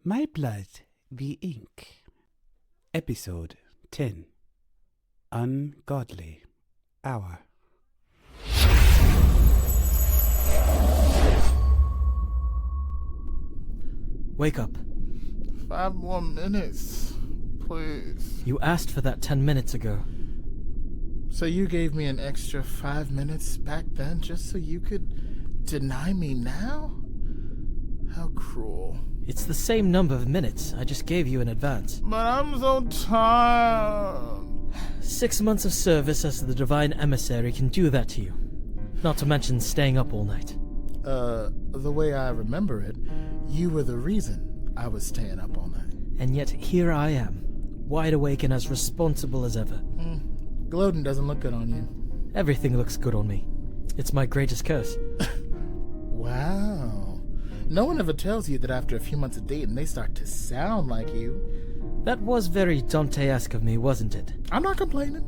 My Blood, the Ink. Episode 10. Ungodly Hour. Wake up. 5 more minutes, please. You asked for that 10 minutes ago. So you gave me an extra 5 minutes back then just so you could deny me now? How cruel. It's the same number of minutes I just gave you in advance. But I'm so tired. 6 months of service as the Divine Emissary can do that to you. Not to mention staying up all night. The way I remember it, you were the reason I was staying up all night. And yet here I am, wide awake and as responsible as ever. Gloating doesn't look good on you. Everything looks good on me. It's my greatest curse. Wow. No one ever tells you that after a few months of dating, they start to sound like you. That was very Dante-esque of me, wasn't it? I'm not complaining.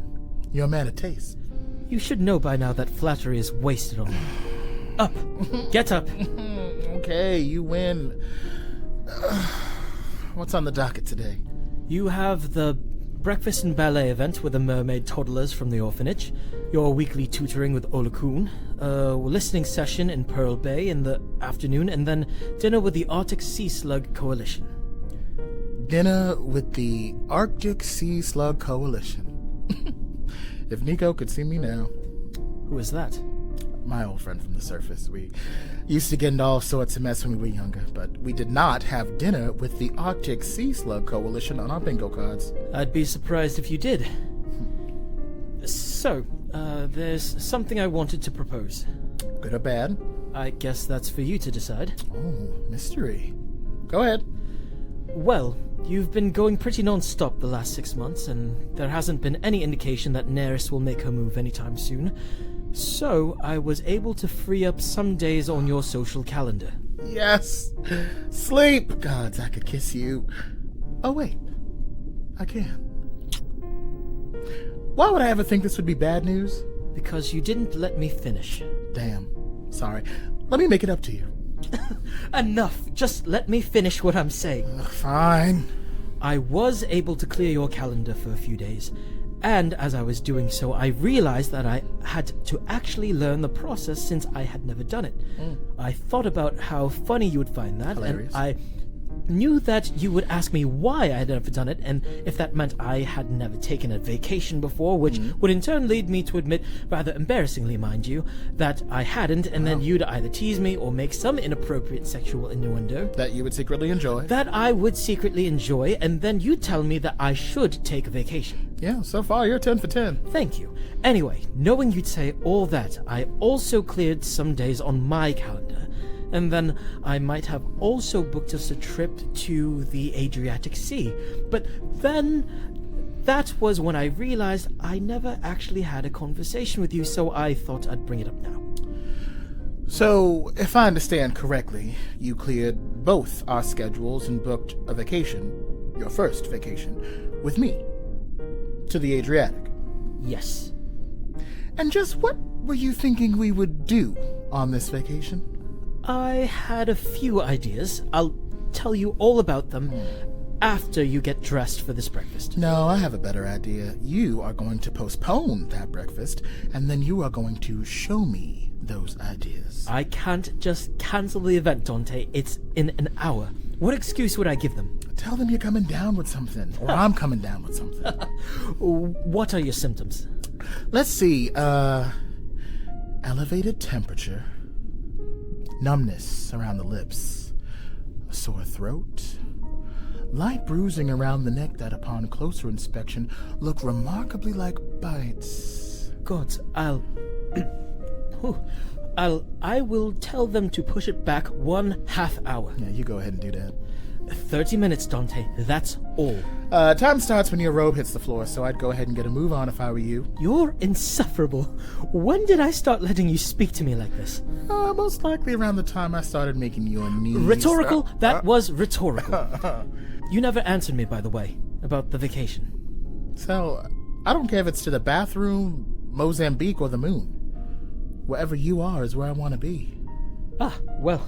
You're a man of taste. You should know by now that flattery is wasted on me. Up! Get up! Okay, you win. What's on the docket today? You have the breakfast and ballet event with the mermaid toddlers from the orphanage, your weekly tutoring with Olakun, a listening session in Pearl Bay in the afternoon, and then dinner with the Arctic Sea Slug Coalition. Dinner with the Arctic Sea Slug Coalition. If Nico could see me now. Who is that? My old friend from the surface. We used to get into all sorts of mess when we were younger, but we did not have dinner with the Arctic Sea Slug Coalition on our bingo cards. I'd be surprised if you did. So, there's something I wanted to propose. Good or bad? I guess that's for you to decide. Oh, mystery. Go ahead. Well, you've been going pretty non-stop the last 6 months, and there hasn't been any indication that Neris will make her move anytime soon. So, I was able to free up some days on your social calendar. Yes! Sleep! Gods, I could kiss you. Oh, wait. I can. Why would I ever think this would be bad news? Because you didn't let me finish. Damn. Sorry. Let me make it up to you. Enough! Just let me finish what I'm saying. Fine. I was able to clear your calendar for a few days, and as I was doing so, I realized that I had to actually learn the process since I had never done it. I thought about how funny you would find that, Hilarious. and I knew that you would ask me why I had never done it, and if that meant I had never taken a vacation before, which would in turn lead me to admit, rather embarrassingly mind you, that I hadn't, and then you'd either tease me or make some inappropriate sexual innuendo. That you would secretly enjoy. That I would secretly enjoy, and then you'd tell me that I should take a vacation. Yeah, so far you're 10 for 10. Thank you. Anyway, knowing you'd say all that, I also cleared some days on my calendar. And then I might have also booked us a trip to the Adriatic Sea. But then, that was when I realized I never actually had a conversation with you, so I thought I'd bring it up now. So, if I understand correctly, you cleared both our schedules and booked a vacation, your first vacation, with me, to the Adriatic. Yes. And just what were you thinking we would do on this vacation? I had a few ideas. I'll tell you all about them after you get dressed for this breakfast. No, I have a better idea. You are going to postpone that breakfast, and then you are going to show me those ideas. I can't just cancel the event, Dante. It's in an hour. What excuse would I give them? Tell them you're coming down with something, or I'm coming down with something. What are your symptoms? Let's see, elevated temperature, numbness around the lips, a sore throat, light bruising around the neck that upon closer inspection look remarkably like bites. God, I will tell them to push it back 1/2 hour. Yeah, you go ahead and do that. 30 minutes, Dante. That's all. Time starts when your robe hits the floor, so I'd go ahead and get a move on if I were you. You're insufferable. When did I start letting you speak to me like this? Most likely around the time I started making your knees... Rhetorical? That was rhetorical. You never answered me, by the way, about the vacation. So, I don't care if it's to the bathroom, Mozambique, or the moon. Wherever you are is where I want to be. Ah, well.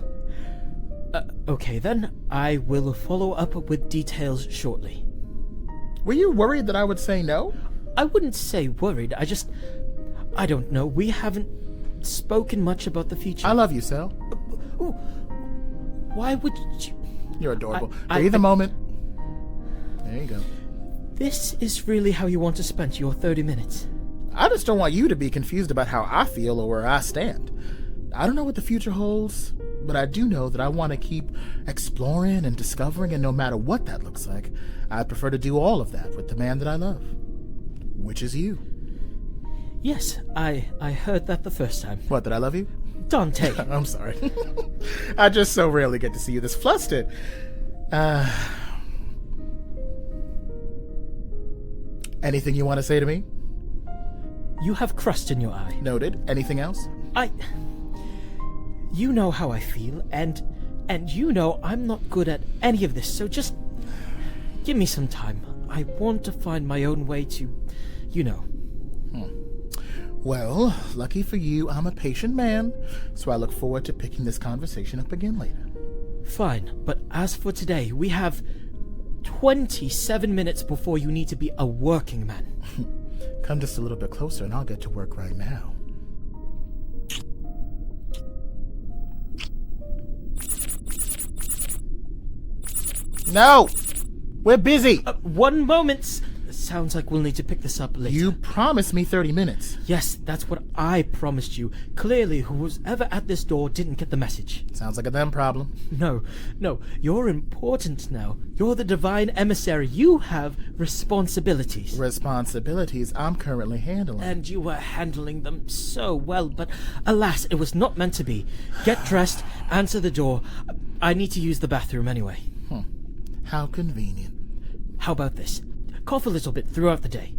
Okay then. I will follow up with details shortly. Were you worried that I would say no? I wouldn't say worried, I don't know, we haven't spoken much about the future. I love you, Sel. Ooh, why would you... You're adorable. I- Breathe a moment. There you go. This is really how you want to spend your 30 minutes. I just don't want you to be confused about how I feel or where I stand. I don't know what the future holds, but I do know that I want to keep exploring and discovering, and no matter what that looks like, I'd prefer to do all of that with the man that I love, which is you. Yes, I heard that the first time. What, that I love you? Dante. I'm sorry. I just so rarely get to see you this flustered. Anything you want to say to me? You have crust in your eye. Noted. Anything else? You know how I feel, and you know I'm not good at any of this, so just give me some time. I want to find my own way to, you know. Well, lucky for you, I'm a patient man, so I look forward to picking this conversation up again later. Fine, but as for today, we have 27 minutes before you need to be a working man. Come just a little bit closer and I'll get to work right now. No! We're busy! 1 moment! Sounds like we'll need to pick this up later. You promised me 30 minutes. Yes, that's what I promised you. Clearly, whoever's at this door didn't get the message. Sounds like a them problem. No, you're important now. You're the divine emissary. You have responsibilities. Responsibilities I'm currently handling. And you were handling them so well, but alas, it was not meant to be. Get dressed, answer the door. I need to use the bathroom anyway. How convenient. How about this? Cough a little bit throughout the day.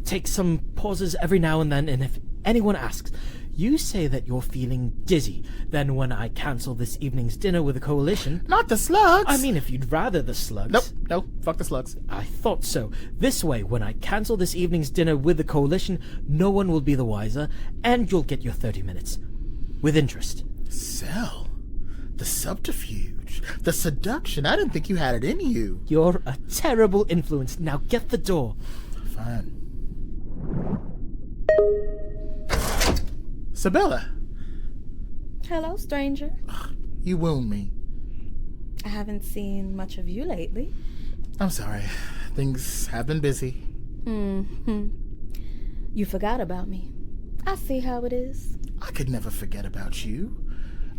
Take some pauses every now and then, and if anyone asks, you say that you're feeling dizzy. Then when I cancel this evening's dinner with the coalition... Not the slugs! I mean, if you'd rather the slugs... Nope, fuck the slugs. I thought so. This way, when I cancel this evening's dinner with the coalition, no one will be the wiser, and you'll get your 30 minutes. With interest. Sel, the subterfuge, the seduction, I didn't think you had it in you. You're a terrible influence. Now get the door. Fine. Sabella. Hello, stranger. You wound me. I haven't seen much of you lately. I'm sorry. Things have been busy. You forgot about me. I see how it is. I could never forget about you.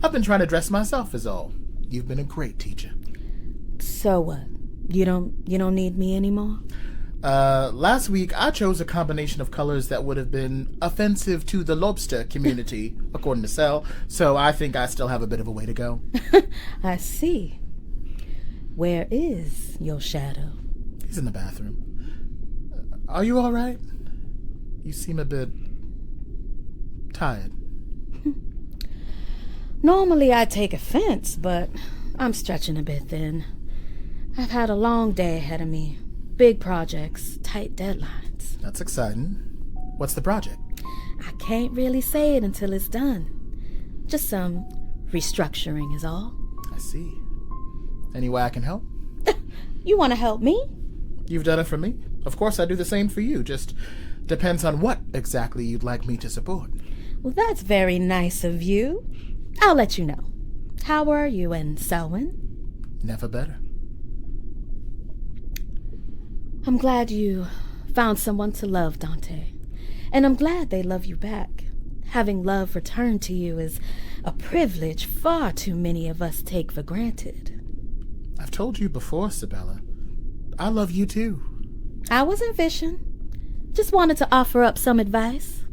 I've been trying to dress myself is all. You've been a great teacher. So what? You don't need me anymore? Last week I chose a combination of colors that would have been offensive to the lobster community, according to Sel, so I think I still have a bit of a way to go. I see. Where is your shadow? He's in the bathroom. Are you all right? You seem a bit tired. Normally I'd take offense, but I'm stretching a bit thin. I've had a long day ahead of me. Big projects, tight deadlines. That's exciting. What's the project? I can't really say it until it's done. Just some restructuring is all. I see. Any way I can help? You want to help me? You've done it for me. Of course I do the same for you. Just depends on what exactly you'd like me to support. Well, that's very nice of you. I'll let you know. How are you and Selwyn? Never better. I'm glad you found someone to love, Dante. And I'm glad they love you back. Having love returned to you is a privilege far too many of us take for granted. I've told you before, Sabella. I love you too. I wasn't fishing. Just wanted to offer up some advice.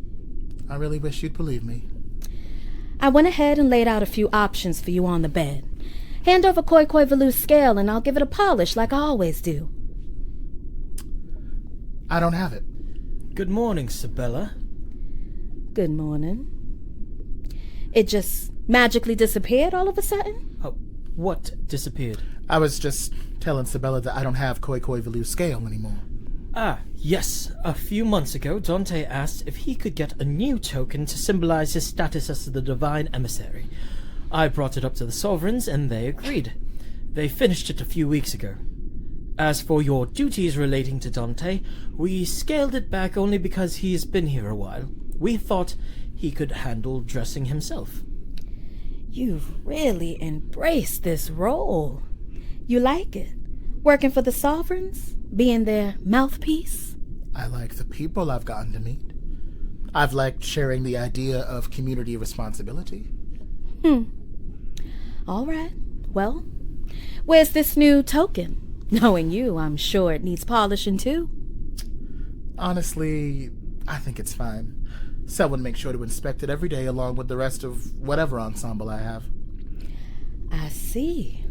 I really wish you'd believe me. I went ahead and laid out a few options for you on the bed. Hand over Koi Velu's scale and I'll give it a polish like I always do. I don't have it. Good morning, Sabella. Good morning. It just magically disappeared all of a sudden? Oh, what disappeared? I was just telling Sabella that I don't have Koi Velu's scale anymore. Ah, yes. A few months ago, Dante asked if he could get a new token to symbolize his status as the divine emissary. I brought it up to the sovereigns, and they agreed. They finished it a few weeks ago. As for your duties relating to Dante, we scaled it back only because he's been here a while. We thought he could handle dressing himself. You've really embraced this role. You like it? Working for the Sovereigns? Being their mouthpiece? I like the people I've gotten to meet. I've liked sharing the idea of community responsibility. All right. Well, where's this new token? Knowing you, I'm sure it needs polishing too. Honestly, I think it's fine. Selwyn makes sure to inspect it every day along with the rest of whatever ensemble I have. I see.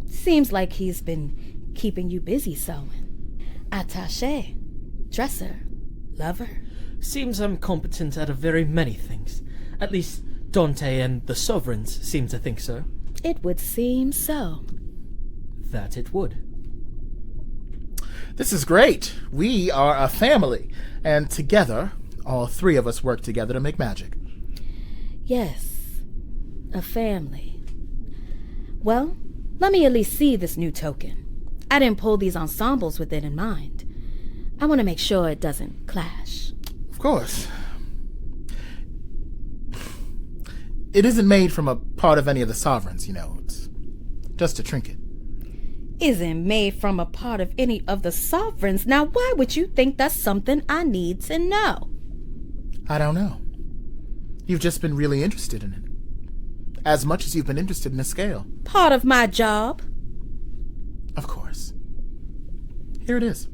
Seems like he's been keeping you busy, Selwyn. Attaché, dresser, lover. Seems I'm competent at a very many things. At least Dante and the Sovereigns seem to think so. It would seem so. That it would. This is great. We are a family, and together, all three of us work together to make magic. Yes, a family. Well, let me at least see this new token. I didn't pull these ensembles with it in mind. I want to make sure it doesn't clash. Of course. It isn't made from a part of any of the Sovereigns, you know. It's just a trinket. Isn't made from a part of any of the Sovereigns. Now, why would you think that's something I need to know? I don't know. You've just been really interested in it. As much as you've been interested in the scale. Part of my job. Of course. Here it is.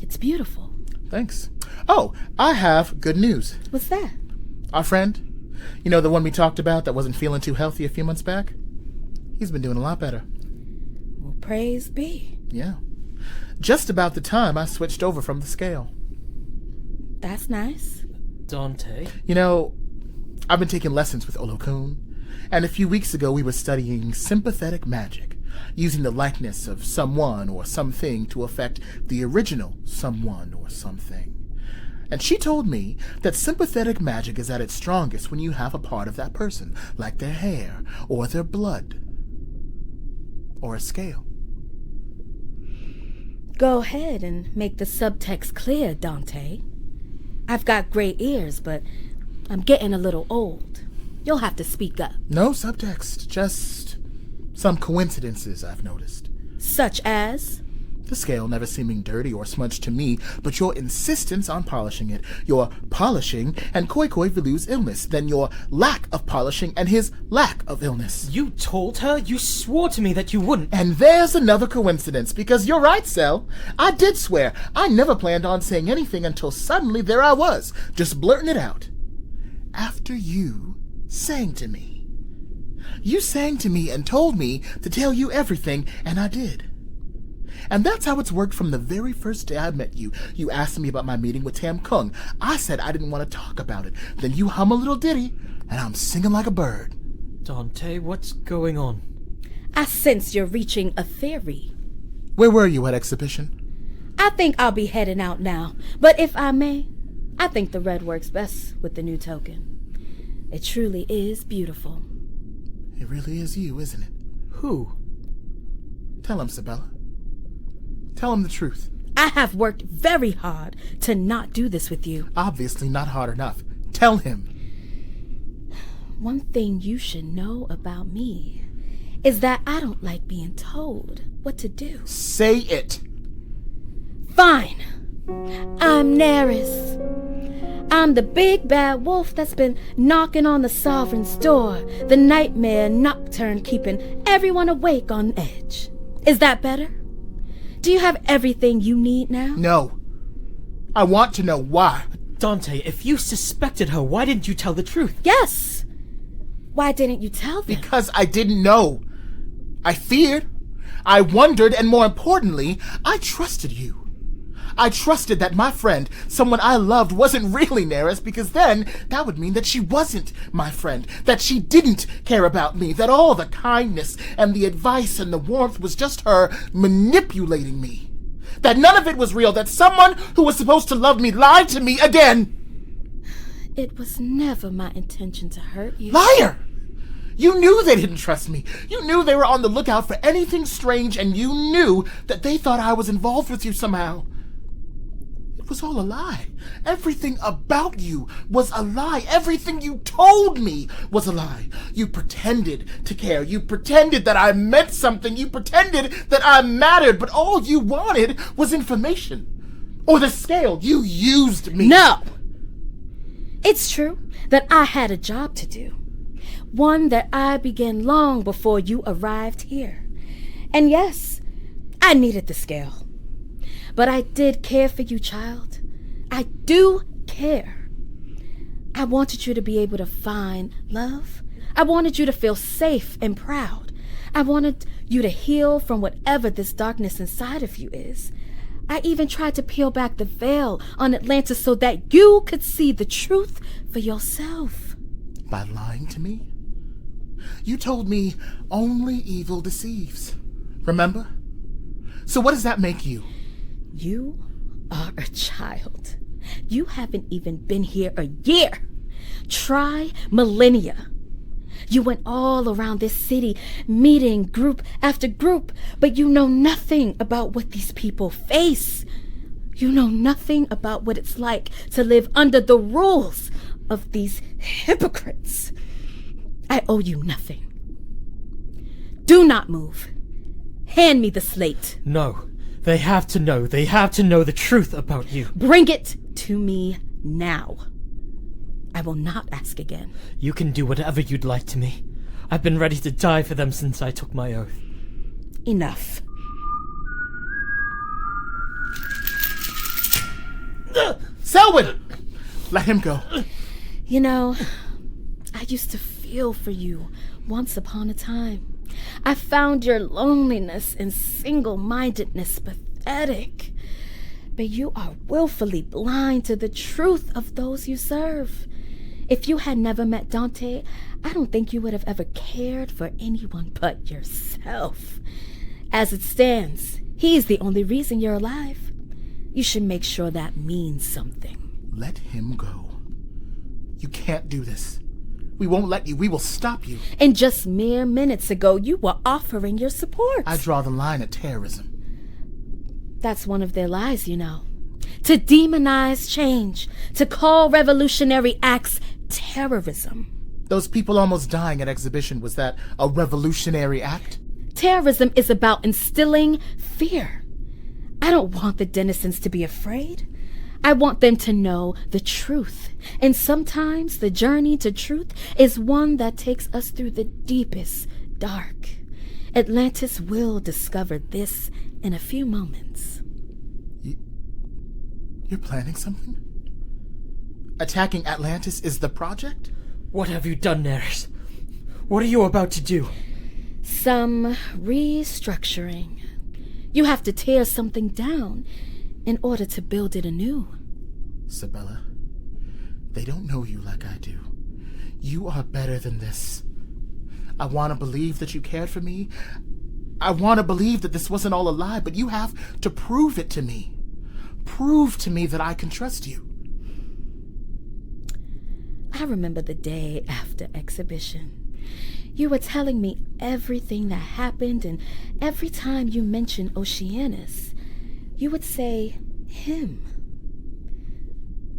It's beautiful. Thanks. Oh, I have good news. What's that? Our friend, you know, the one we talked about that wasn't feeling too healthy a few months back? He's been doing a lot better. Well, praise be. Yeah. Just about the time I switched over from the scale. That's nice. Dante? You know, I've been taking lessons with Olokun, and a few weeks ago we were studying sympathetic magic, using the likeness of someone or something to affect the original someone or something. And she told me that sympathetic magic is at its strongest when you have a part of that person, like their hair, or their blood, or a scale. Go ahead and make the subtext clear, Dante. I've got gray ears, but I'm getting a little old. You'll have to speak up. No subtext, just some coincidences I've noticed. Such as? The scale never seeming dirty or smudged to me, but your insistence on polishing it, your polishing and Khoikhoi Velu's illness, then your lack of polishing and his lack of illness. You told her? You swore to me that you wouldn't. And there's another coincidence, because you're right, Sel. I did swear. I never planned on saying anything until suddenly there I was, just blurting it out. After you sang to me. You sang to me and told me to tell you everything, and I did. And that's how it's worked from the very first day I met you. You asked me about my meeting with Tam Kung. I said I didn't want to talk about it. Then you hum a little ditty, and I'm singing like a bird. Dante, what's going on? I sense you're reaching a theory. Where were you at exhibition? I think I'll be heading out now. But if I may, I think the red works best with the new token. It truly is beautiful. It really is you, isn't it? Who? Tell him, Sabella. Tell him the truth. I have worked very hard to not do this with you. Obviously not hard enough. Tell him. One thing you should know about me is that I don't like being told what to do. Say it. Fine. I'm Neris. I'm the big bad wolf that's been knocking on the Sovereign's door, the nightmare nocturne keeping everyone awake on edge. Is that better? Do you have everything you need now? No. I want to know why. Dante, if you suspected her, why didn't you tell the truth? Yes. Why didn't you tell them? Because I didn't know. I feared. I wondered, and more importantly, I trusted you. I trusted that my friend, someone I loved, wasn't really Neris, because then that would mean that she wasn't my friend, that she didn't care about me, that all the kindness and the advice and the warmth was just her manipulating me, that none of it was real, that someone who was supposed to love me lied to me again. It was never my intention to hurt you. Liar! You knew they didn't trust me. You knew they were on the lookout for anything strange, and you knew that they thought I was involved with you somehow. It was all a lie. Everything about you was a lie. Everything you told me was a lie. You pretended to care. You pretended that I meant something. You pretended that I mattered, but all you wanted was information. Or the scale. You used me. No! It's true that I had a job to do. One that I began long before you arrived here. And yes, I needed the scale. But I did care for you, child. I do care. I wanted you to be able to find love. I wanted you to feel safe and proud. I wanted you to heal from whatever this darkness inside of you is. I even tried to peel back the veil on Atlantis so that you could see the truth for yourself. By lying to me? You told me only evil deceives. Remember? So what does that make you? You are a child. You haven't even been here a year. Try millennia. You went all around this city, meeting group after group, but you know nothing about what these people face. You know nothing about what it's like to live under the rules of these hypocrites. I owe you nothing. Do not move. Hand me the slate. No. They have to know. They have to know the truth about you. Bring it to me now. I will not ask again. You can do whatever you'd like to me. I've been ready to die for them since I took my oath. Enough. Selwyn! Let him go. You know, I used to feel for you once upon a time. I found your loneliness and single-mindedness pathetic. But you are willfully blind to the truth of those you serve. If you had never met Dante, I don't think you would have ever cared for anyone but yourself. As it stands, he's the only reason you're alive. You should make sure that means something. Let him go. You can't do this. We won't let you. We will stop you. And just mere minutes ago, you were offering your support. I draw the line at terrorism. That's one of their lies, you know. To demonize change. To call revolutionary acts terrorism. Those people almost dying at exhibition, was that a revolutionary act? Terrorism is about instilling fear. I don't want the denizens to be afraid. I want them to know the truth. And sometimes the journey to truth is one that takes us through the deepest dark. Atlantis will discover this in a few moments. You're planning something? Attacking Atlantis is the project? What have you done, Neris? What are you about to do? Some restructuring. You have to tear something down in order to build it anew. Sabella, they don't know you like I do. You are better than this. I want to believe that you cared for me. I want to believe that this wasn't all a lie, but you have to prove it to me. Prove to me that I can trust you. I remember the day after exhibition. You were telling me everything that happened, and every time you mentioned Oceanus, you would say, him.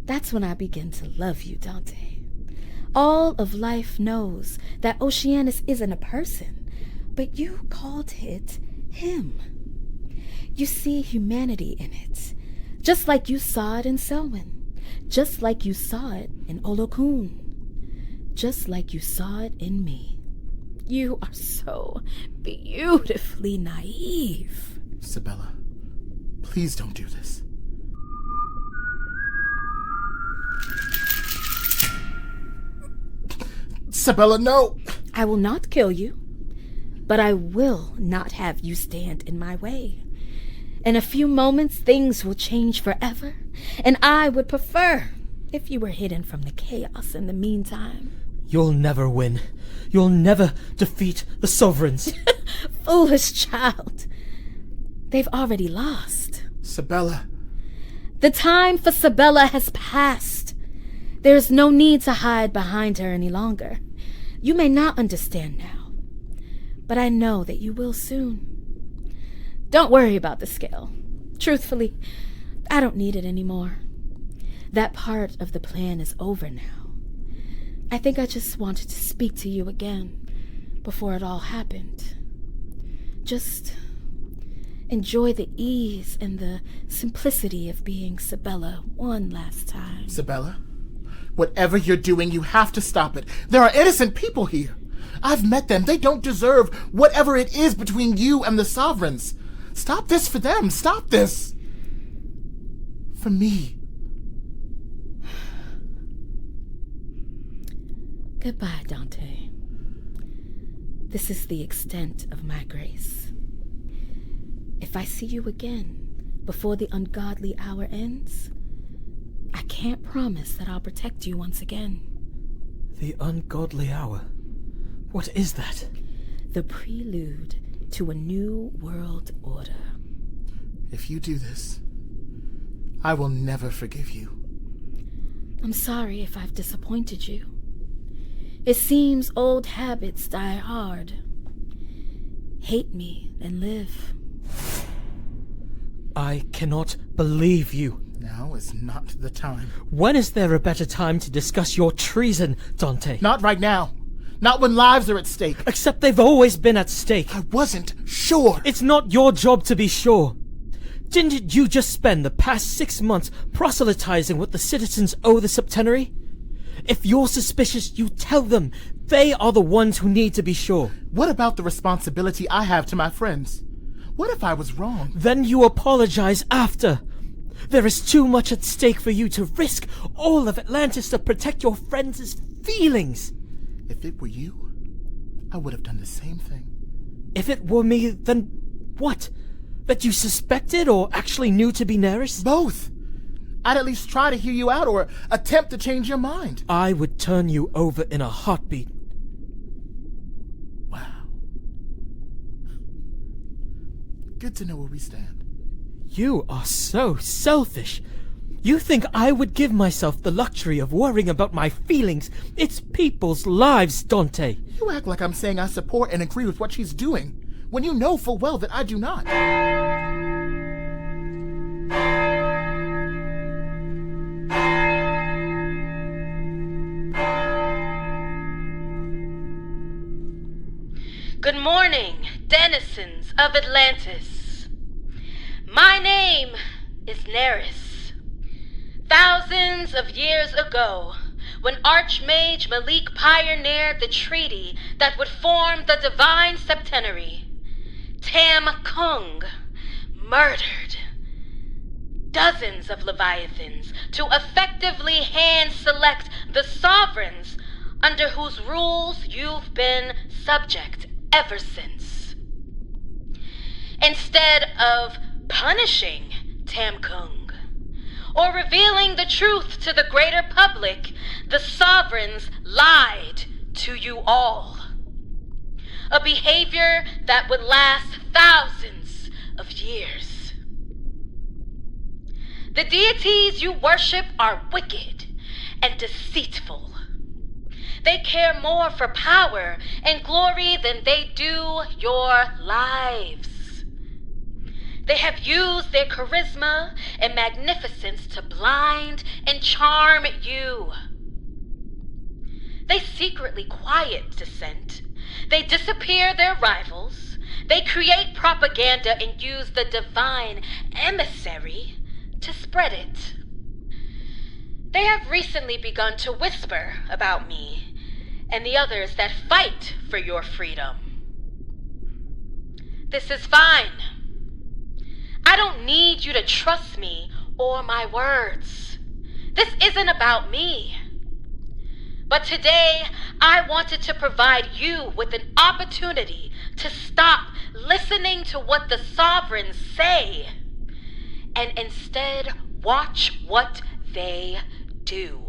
That's when I began to love you, Dante. All of life knows that Oceanus isn't a person, but you called it him. You see humanity in it, just like you saw it in Selwyn, just like you saw it in Olokun, just like you saw it in me. You are so beautifully naive. Sabella, please don't do this. Sabella, no! I will not kill you, but I will not have you stand in my way. In a few moments, things will change forever, and I would prefer if you were hidden from the chaos in the meantime. You'll never win. You'll never defeat the sovereigns. Foolish child. They've already lost. Sabella. The time for Sabella has passed. There's no need to hide behind her any longer. You may not understand now, but I know that you will soon. Don't worry about the scale. Truthfully, I don't need it anymore. That part of the plan is over now. I think I just wanted to speak to you again before it all happened. Just enjoy the ease and the simplicity of being Sabella one last time. Sabella, whatever you're doing, you have to stop it. There are innocent people here. I've met them. They don't deserve whatever it is between you and the Sovereigns. Stop this for them. Stop this. For me. Goodbye, Dante. This is the extent of my grace. If I see you again before the ungodly hour ends, I can't promise that I'll protect you once again. The ungodly hour? What is that? The prelude to a new world order. If you do this, I will never forgive you. I'm sorry if I've disappointed you. It seems old habits die hard. Hate me and live. I cannot believe you. Now is not the time. When is there a better time to discuss your treason, Dante? Not right now. Not when lives are at stake. Except they've always been at stake. I wasn't sure. It's not your job to be sure. Didn't you just spend the past 6 months proselytizing what the citizens owe the septenary? If you're suspicious, you tell them. They are the ones who need to be sure. What about the responsibility I have to my friends? What if I was wrong? Then you apologize after. There is too much at stake for you to risk all of Atlantis to protect your friends' feelings. If it were you, I would have done the same thing. If it were me, then what? That you suspected or actually knew to be Neris? Both. I'd at least try to hear you out or attempt to change your mind. I would turn you over in a heartbeat. Wow. Good to know where we stand. You are so selfish. You think I would give myself the luxury of worrying about my feelings? It's people's lives, Dante. You act like I'm saying I support and agree with what she's doing, when you know full well that I do not. Good morning, denizens of Atlantis. My name is Neris. Thousands of years ago, when Archmage Malik pioneered the treaty that would form the divine septenary, Tam Kung murdered dozens of Leviathans to effectively hand-select the sovereigns under whose rules you've been subject ever since. Instead of punishing Tam Kung or revealing the truth to the greater public, the sovereigns lied to you all. A behavior that would last thousands of years. The deities you worship are wicked and deceitful. They care more for power and glory than they do your lives. They have used their charisma and magnificence to blind and charm you. They secretly quiet dissent. They disappear their rivals. They create propaganda and use the divine emissary to spread it. They have recently begun to whisper about me and the others that fight for your freedom. This is fine. I don't need you to trust me or my words. This isn't about me. But today, I wanted to provide you with an opportunity to stop listening to what the sovereigns say and instead watch what they do.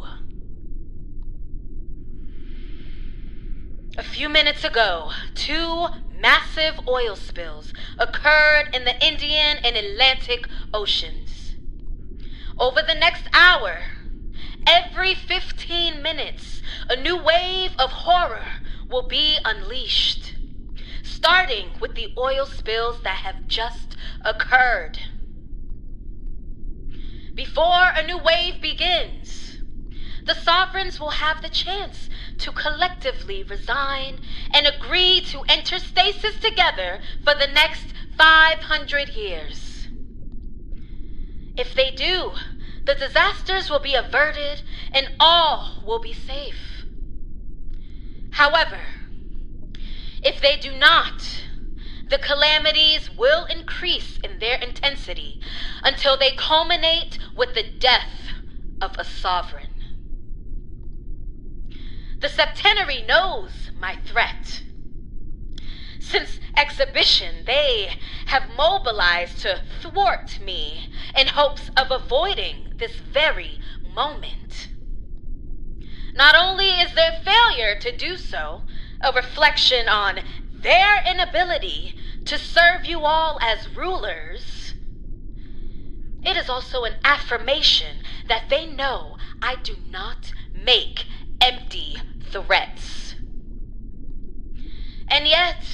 A few minutes ago, 2 massive oil spills occurred in the Indian and Atlantic Oceans. Over the next hour, every 15 minutes, a new wave of horror will be unleashed, starting with the oil spills that have just occurred. Before a new wave begins, the sovereigns will have the chance to collectively resign and agree to enter stasis together for the next 500 years. If they do, the disasters will be averted and all will be safe. However, if they do not, the calamities will increase in their intensity until they culminate with the death of a sovereign. The septenary knows my threat. Since exhibition, they have mobilized to thwart me in hopes of avoiding this very moment. Not only is their failure to do so a reflection on their inability to serve you all as rulers, it is also an affirmation that they know I do not make empty threats. And yet,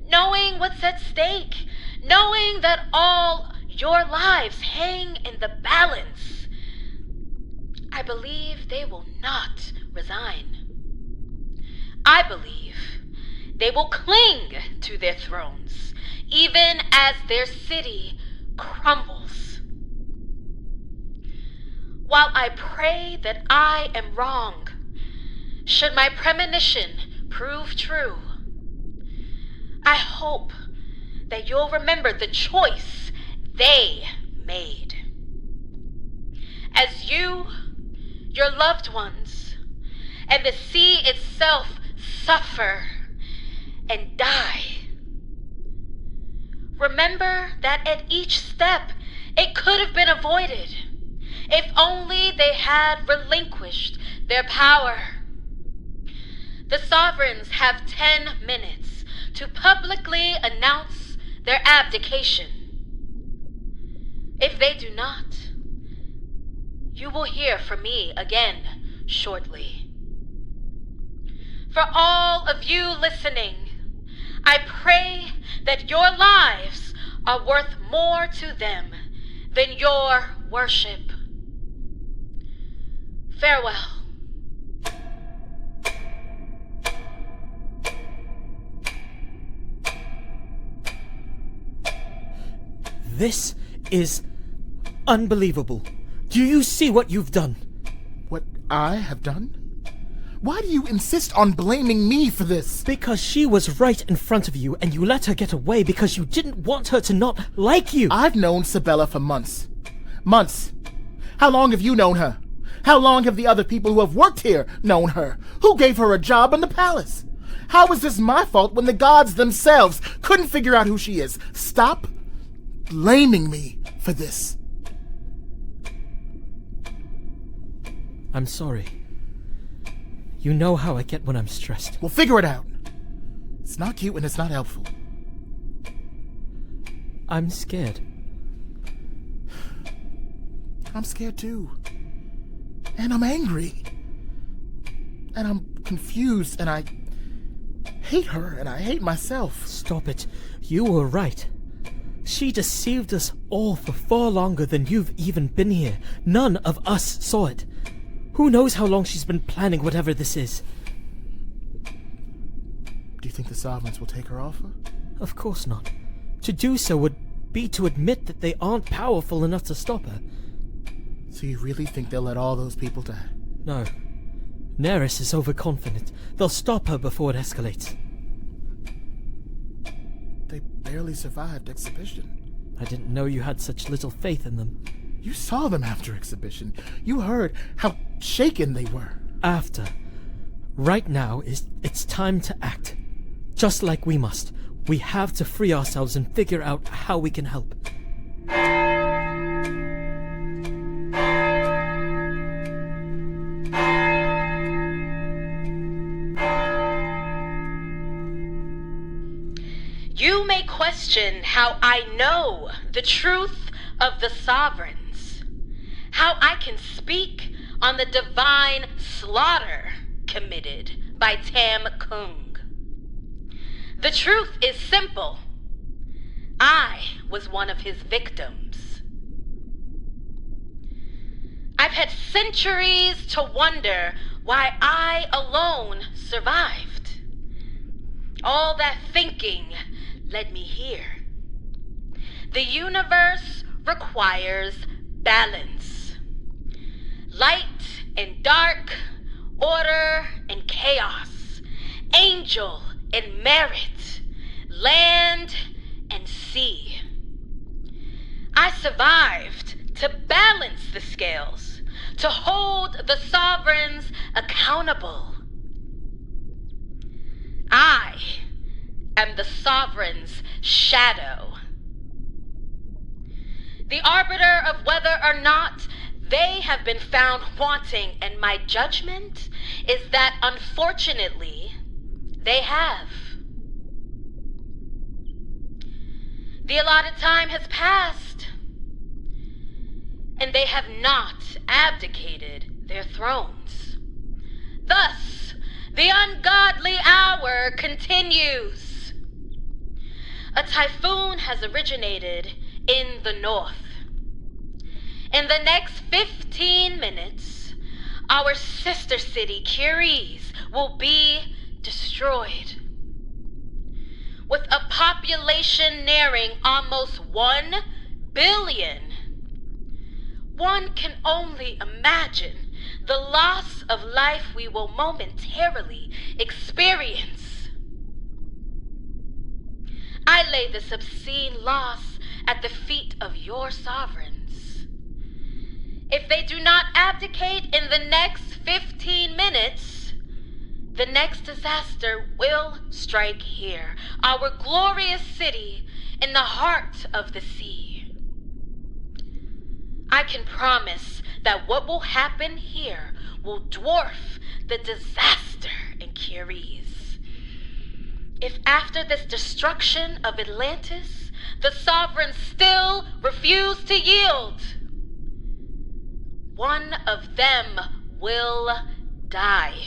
knowing what's at stake, knowing that all your lives hang in the balance, I believe they will not resign. I believe they will cling to their thrones, even as their city crumbles. While I pray that I am wrong, should my premonition prove true, I hope that you'll remember the choice they made. As you, your loved ones, and the sea itself suffer and die, remember that at each step it could have been avoided if only they had relinquished their power. The sovereigns have 10 minutes to publicly announce their abdication. If they do not, you will hear from me again shortly. For all of you listening, I pray that your lives are worth more to them than your worship. Farewell. This is unbelievable. Do you see what you've done? What I have done? Why do you insist on blaming me for this? Because she was right in front of you and you let her get away because you didn't want her to not like you. I've known Sabella for months. Months. How long have you known her? How long have the other people who have worked here known her? Who gave her a job in the palace? How is this my fault when the gods themselves couldn't figure out who she is? Stop blaming me for this. I'm sorry. You know how I get when I'm stressed. We'll figure it out. It's not cute and it's not helpful. I'm scared. I'm scared too. And I'm angry. And I'm confused and I hate her and I hate myself. Stop it. You were right. She deceived us all for far longer than you've even been here. None of us saw it. Who knows how long she's been planning whatever this is? Do you think the sovereigns will take her offer? Of course not. To do so would be to admit that they aren't powerful enough to stop her. So you really think they'll let all those people die? No. Neris is overconfident. They'll stop her before it escalates. They barely survived exhibition. I didn't know you had such little faith in them. You saw them after exhibition. You heard how shaken they were. After. Right now it's time to act. Just like we must. We have to free ourselves and figure out how we can help. You may question how I know the truth of the sovereigns, how I can speak on the divine slaughter committed by Tam Kung. The truth is simple. I was one of his victims. I've had centuries to wonder why I alone survived. All that thinking led me here. The universe requires balance. Light and dark, order and chaos, angel and merit, land and sea. I survived to balance the scales, to hold the sovereigns accountable. I am the sovereign's shadow. The arbiter of whether or not they have been found wanting, and my judgment is that unfortunately they have. The allotted time has passed, and they have not abdicated their thrones. Thus, the ungodly hour continues. A typhoon has originated in the north. In the next 15 minutes, our sister city, Curies, will be destroyed. With a population nearing almost 1 billion, one can only imagine the loss of life we will momentarily experience. I lay this obscene loss at the feet of your sovereigns. If they do not abdicate in the next 15 minutes, the next disaster will strike here, our glorious city in the heart of the sea. I can promise that what will happen here will dwarf the disaster in Curies. If after this destruction of Atlantis, the sovereigns still refuse to yield, one of them will die.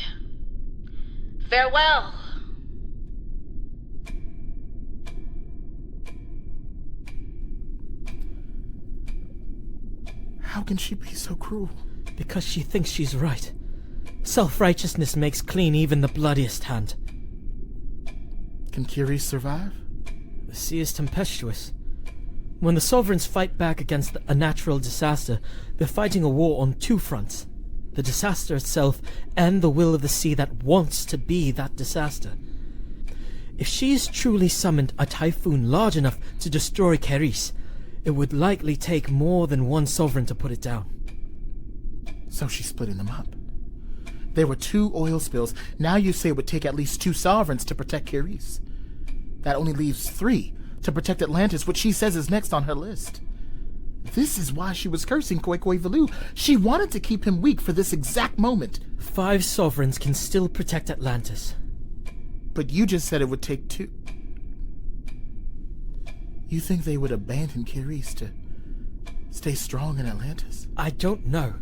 Farewell. How can she be so cruel? Because she thinks she's right. Self-righteousness makes clean even the bloodiest hand. Can Curies survive? The sea is tempestuous. When the sovereigns fight back against a natural disaster, they're fighting a war on two fronts. The disaster itself and the will of the sea that wants to be that disaster. If she's truly summoned a typhoon large enough to destroy Keris, it would likely take more than one sovereign to put it down. So she's splitting them up. There were 2 oil spills. Now you say it would take at least 2 sovereigns to protect Keris. That only leaves 3 to protect Atlantis, which she says is next on her list. This is why she was cursing Khoikhoi Velu. She wanted to keep him weak for this exact moment. 5 sovereigns can still protect Atlantis. But you just said it would take 2. You think they would abandon Keris to stay strong in Atlantis? I don't know.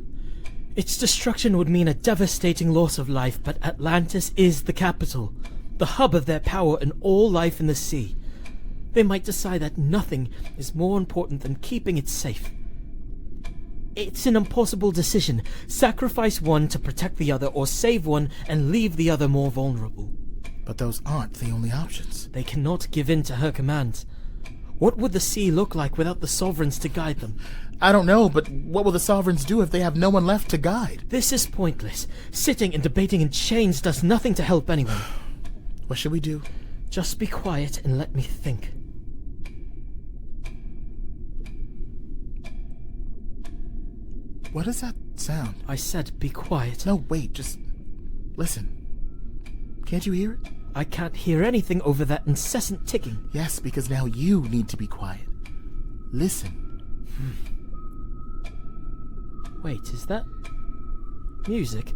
Its destruction would mean a devastating loss of life, but Atlantis is the capital, the hub of their power and all life in the sea. They might decide that nothing is more important than keeping it safe. It's an impossible decision. Sacrifice one to protect the other, or save one and leave the other more vulnerable. But those aren't the only options. They cannot give in to her commands. What would the sea look like without the sovereigns to guide them? I don't know, but what will the sovereigns do if they have no one left to guide? This is pointless. Sitting and debating in chains does nothing to help anyone. What should we do? Just be quiet and let me think. What does that sound? I said be quiet. No, wait, just listen. Can't you hear it? I can't hear anything over that incessant ticking. Yes, because now you need to be quiet. Listen. Wait, is that music?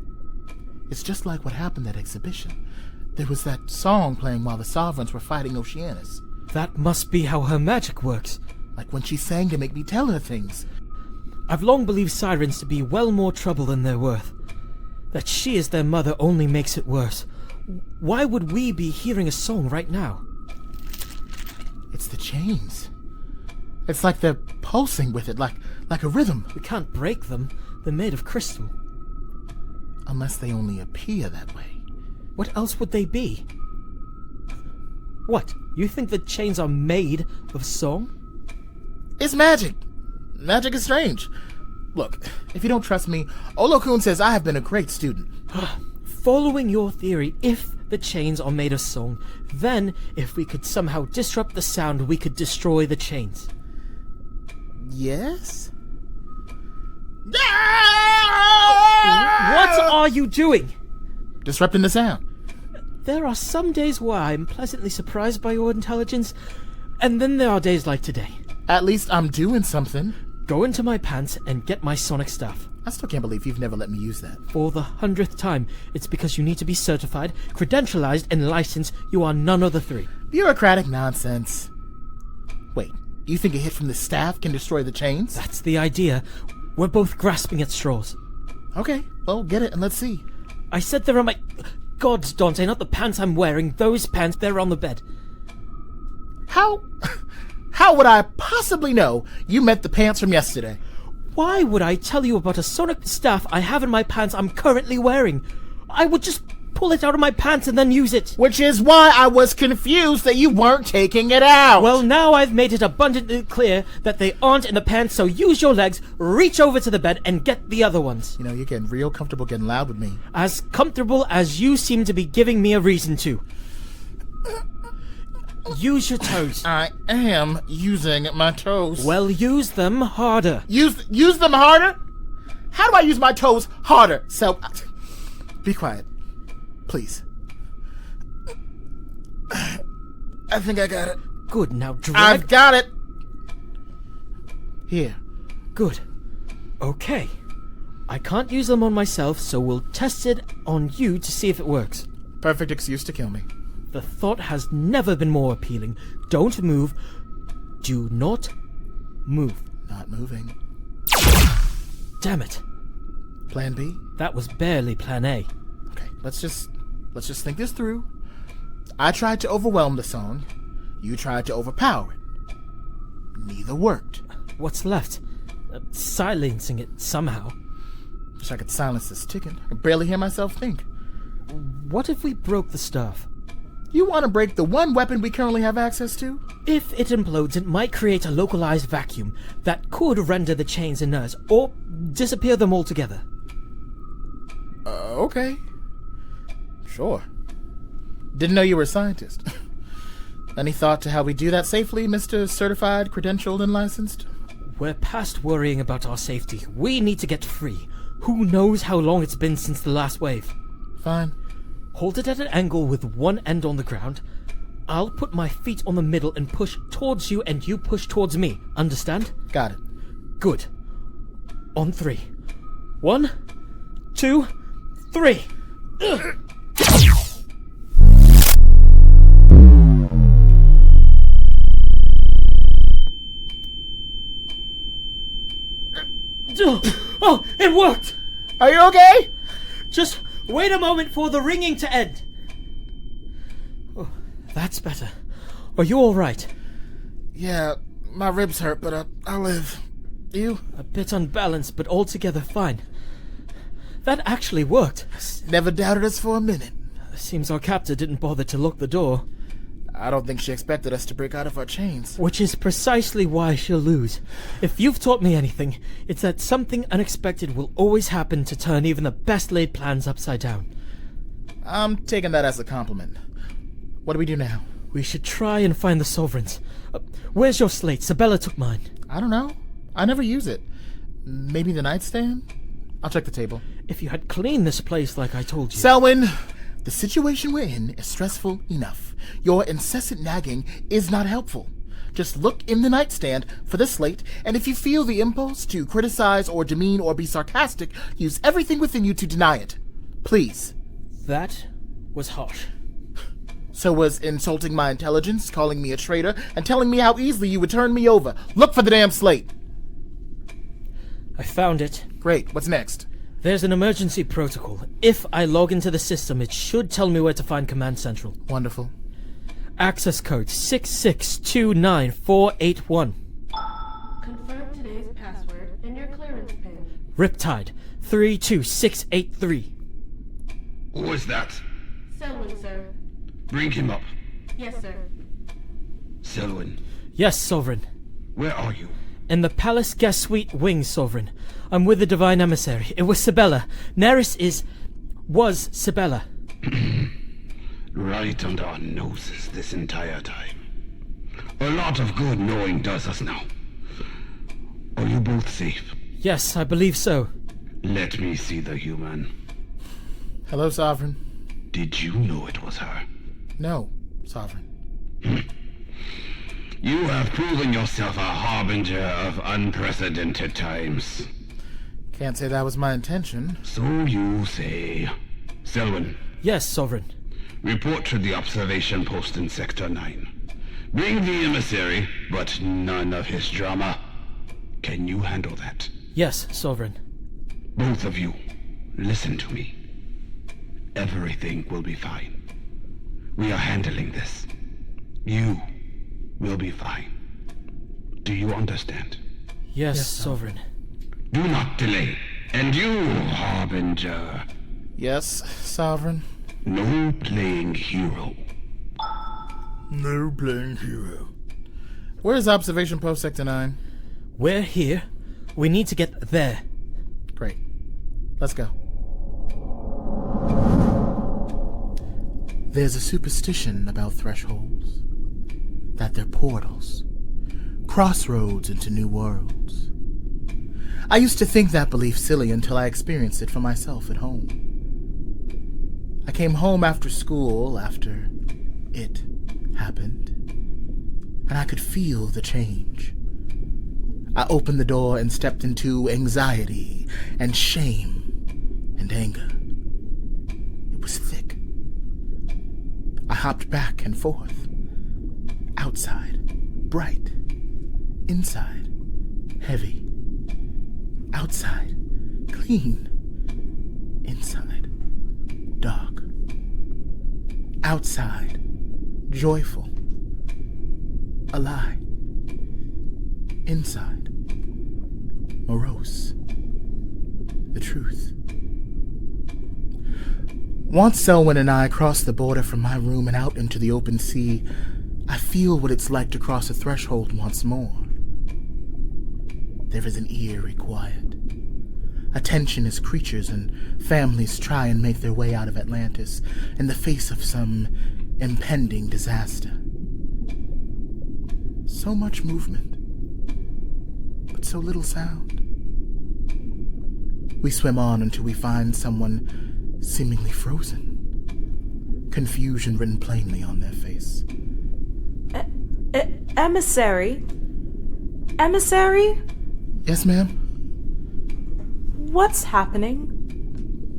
It's just like what happened at exhibition. There was that song playing while the sovereigns were fighting Oceanus. That must be how her magic works. Like when she sang to make me tell her things. I've long believed sirens to be well more trouble than they're worth. That she is their mother only makes it worse. Why would we be hearing a song right now? It's the chains. It's like they're pulsing with it, like a rhythm. We can't break them. They're made of crystal. Unless they only appear that way. What else would they be? What? You think the chains are made of song? It's magic. Magic is strange. Look, if you don't trust me, Olokun says I have been a great student. Following your theory, if the chains are made of song, then if we could somehow disrupt the sound, we could destroy the chains. Yes? What are you doing? Disrupting the sound. There are some days where I'm pleasantly surprised by your intelligence, and then there are days like today. At least I'm doing something. Go into my pants and get my sonic staff. I still can't believe you've never let me use that. For the 100th time, it's because you need to be certified, credentialized, and licensed. You are none of the three. Bureaucratic nonsense. Wait, you think a hit from the staff can destroy the chains? That's the idea. We're both grasping at straws. Okay, well, get it and let's see. I said they're on my... Gods, Dante, not the pants I'm wearing. Those pants, they're on the bed. How would I possibly know you meant the pants from yesterday? Why would I tell you about a sonic staff I have in my pants I'm currently wearing? I would just pull it out of my pants and then use it. Which is why I was confused that you weren't taking it out. Well, now I've made it abundantly clear that they aren't in the pants, so use your legs, reach over to the bed, and get the other ones. You know, you're getting real comfortable getting loud with me. As comfortable as you seem to be giving me a reason to. Use your toes. I am using my toes. Well, use them harder. Use them harder? How do I use my toes harder? So, be quiet. Please. I think I got it. Good, now drag. I've got it. Here. Good. Okay. I can't use them on myself, so we'll test it on you to see if it works. Perfect excuse to kill me. The thought has never been more appealing. Don't move. Do not move. Not moving. Damn it. Plan B? That was barely plan A. Okay, let's just think this through. I tried to overwhelm the song. You tried to overpower it. Neither worked. What's left? Silencing it somehow. Wish I could silence this ticking. I can barely hear myself think. What if we broke the staff? You want to break the one weapon we currently have access to? If it implodes, it might create a localized vacuum that could render the chains inert or disappear them altogether. Okay. Sure. Didn't know you were a scientist. Any thought to how we do that safely, Mr. Certified, Credentialed, and Licensed? We're past worrying about our safety. We need to get free. Who knows how long it's been since the last wave? Fine. Hold it at an angle with one end on the ground. I'll put my feet on the middle and push towards you, and you push towards me. Understand? Got it. Good. On 3. 1, 2, 3. Oh, it worked! Are you okay? Just wait a moment for the ringing to end. Oh, that's better. Are you all right? Yeah, my ribs hurt, but I'll live. You? A bit unbalanced, but altogether fine. That actually worked. Never doubted us for a minute. Seems our captor didn't bother to lock the door. I don't think she expected us to break out of our chains. Which is precisely why she'll lose. If you've taught me anything, it's that something unexpected will always happen to turn even the best laid plans upside down. I'm taking that as a compliment. What do we do now? We should try and find the sovereigns. Where's your slate? Sabella took mine. I don't know. I never use it. Maybe the nightstand? I'll check the table. If you had cleaned this place like I told you... Selwyn, the situation we're in is stressful enough. Your incessant nagging is not helpful. Just look in the nightstand for the slate, and if you feel the impulse to criticize or demean or be sarcastic, use everything within you to deny it. Please. That was harsh. So was insulting my intelligence, calling me a traitor, and telling me how easily you would turn me over. Look for the damn slate. I found it. Great. What's next? There's an emergency protocol. If I log into the system, it should tell me where to find Command Central. Wonderful. Access code 6629481. Confirm today's password and your clearance pin. Riptide 32683. Who is that? Selwyn, sir. Bring him up. Yes, sir. Selwyn, Yes, Sovereign. where are you? In the Palace Guest Suite wing, Sovereign. I'm with the Divine Emissary. It was Sibella. Neris was Sibella. Right under our noses this entire time. A lot of good knowing does us now. Are you both safe? Yes, I believe so. Let me see the human. Hello, Sovereign. Did you know it was her? No, Sovereign. You have proven yourself a harbinger of unprecedented times. Can't say that was my intention. So you say. Selwyn, Yes, Sovereign. report to the observation post in Sector 9. Bring the emissary, but none of his drama. Can you handle that? Yes, Sovereign. Both of you, listen to me. Everything will be fine. We are handling this. You will be fine. Do you understand? Yes, Sovereign. Do not delay. And you, Harbinger, Yes, Sovereign. no playing hero. No playing hero. Where is Observation Post Sector 9? We're here. We need to get there. Great. Let's go. There's a superstition about thresholds. That they're portals. Crossroads into new worlds. I used to think that belief silly until I experienced it for myself at home. I came home after school after it happened, and I could feel the change. I opened the door and stepped into anxiety and shame and anger. It was thick. I hopped back and forth. Outside, bright. Inside, heavy. Outside, clean. Inside, dark. Outside, joyful. A lie. Inside, morose. The truth. Once Selwyn and I crossed the border from my room and out into the open sea, I feel what it's like to cross a threshold once more. There is an eerie quiet. A tension as creatures and families try and make their way out of Atlantis in the face of some impending disaster. So much movement, but so little sound. We swim on until we find someone seemingly frozen. Confusion written plainly on their face. Emissary? Emissary? Yes, ma'am? What's happening?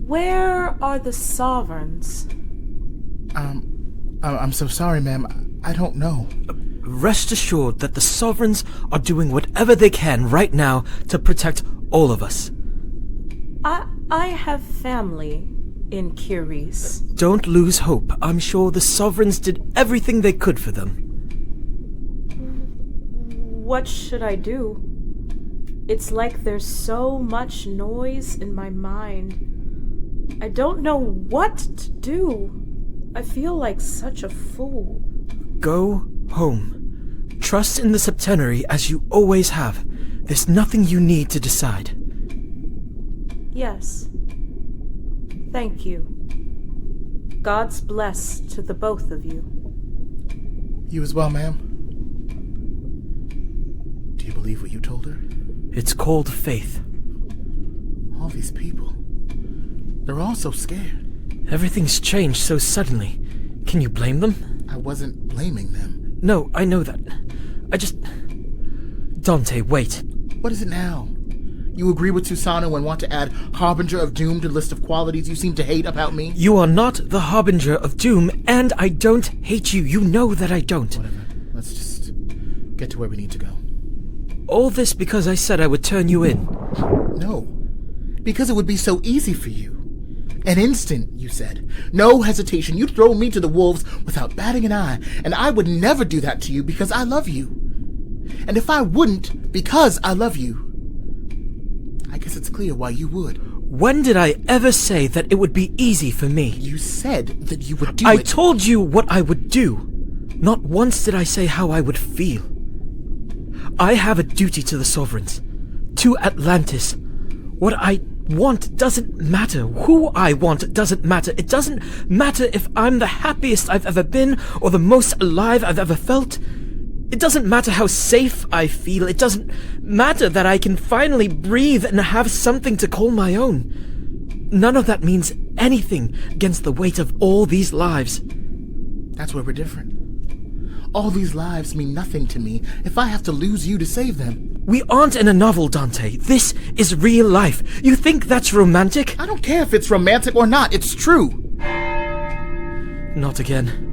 Where are the sovereigns? I'm so sorry, ma'am. I don't know. Rest assured that the Sovereigns are doing whatever they can right now to protect all of us. I have family in Curies. Don't lose hope. I'm sure the Sovereigns did everything they could for them. What should I do? It's like there's so much noise in my mind. I don't know what to do. I feel like such a fool. Go home. Trust in the Septenary as you always have. There's nothing you need to decide. Yes. Thank you. God's bless to the both of you. You as well, ma'am. Do you believe what you told her? It's called faith. All these people. They're all so scared. Everything's changed so suddenly. Can you blame them? I wasn't blaming them. No, I know that. Dante, wait. What is it now? You agree with Susanoo and want to add Harbinger of Doom to the list of qualities you seem to hate about me? You are not the Harbinger of Doom, and I don't hate you. You know that I don't. Whatever. Let's just get to where we need to go. All this because I said I would turn you in. No. Because it would be so easy for you. An instant, you said. No hesitation. You'd throw me to the wolves without batting an eye, and I would never do that to you because I love you. And if I wouldn't because I love you, I guess it's clear why you would. When did I ever say that it would be easy for me? You said that you would do I it. told you what I would do. Not once did I say how I would feel. I have a duty to the Sovereigns, to Atlantis. What I want doesn't matter. Who I want doesn't matter. It doesn't matter if I'm the happiest I've ever been or the most alive I've ever felt. It doesn't matter how safe I feel. It doesn't matter that I can finally breathe and have something to call my own. None of that means anything against the weight of all these lives. That's where we're different. All these lives mean nothing to me if I have to lose you to save them. We aren't in a novel, Dante. This is real life. You think that's romantic? I don't care if it's romantic or not. It's true. Not again.